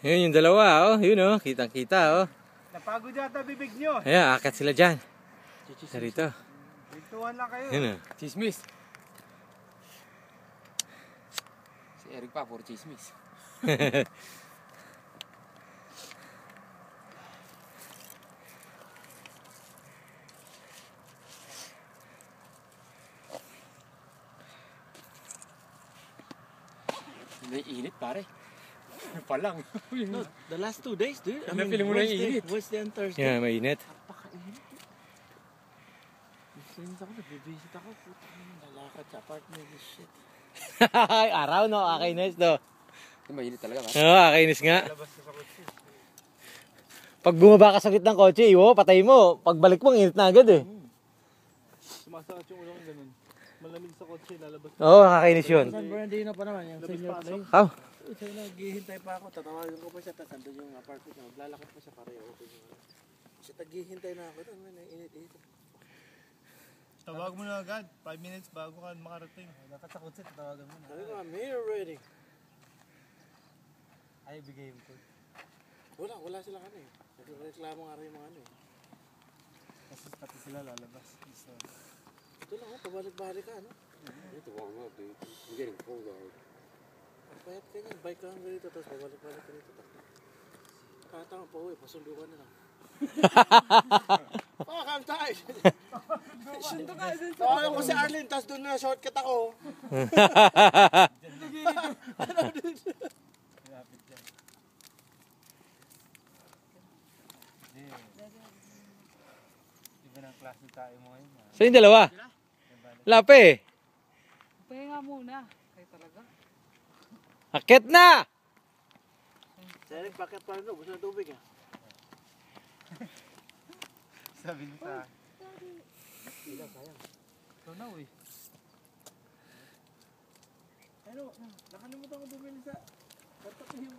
Yun yung dalawa, oh. Yun, oh. Kitang-kita, oh. Napagod yata bibig nyo. Ayan, akat sila dyan. Sarito. Pintuan lang kayo. Yun, oh. Chismis. Si Eric pa, puro chismis. Hindi init pare. Ano pa lang. No, the last 2 days, dude. Feeling mo na yung init. Wednesday and Thursday. Yeah, mainit. Napaka-init. Nag-friends ako, nag-visit ako. Puta, lalakad sa apartment. Shit. Araw, no? Akainis, no? Mainit talaga ba? Oo, akainis nga. Labas ka sa kotse. Pag bumaba ka sa gitna ng kotse, iwo, patay mo. Pagbalik mo, init na agad, eh. Sumasakit yung ulo ko ganun. Malamig sa kotse, lalabas. Oo, nakakainis yun. San Bernardino pa naman, yung senior place. How? So, naghihintay pa ako, tatawagan ko pa siya, tapos nandun yung apartment niya, maglalakad pa siya pareho. Kasi naghihintay na ako, doon, init-init. Tawag mo na agad. 5 minutes bago ka makarating. Lakad sa kotse, tatawagan mo na. Sabi ko, I'm here already. Ay, bigay mo ko. Wala sila ano eh. Nagreklamo nga rin yung mga ano eh. Kasi pati sila lalabas. So, Ito lang, pabalik-balik ka, ano? It's warm up, dude. I'm getting cold out. Payat ka niyan, bike ka lang ganito, tapos pabalik-balik ka rito. Tatang pa uwi, pasundukan na lang. Fuck, I'm tired! Tawagan ko si Arlene, tapos doon na shortcut ako. Ano dude? lapit dyan. Iba ng klase tayo mo ngayon. So yung dalawa? Lape, eh. Pahinga muna. Kayo talaga. Akit na! Derek, bakit pa rin doon? Gusto na tubig ah. Sabi niya sa Hindi lang, sayang. tunaw eh. Ano, nakalimutan ko bumili sa... Katak yung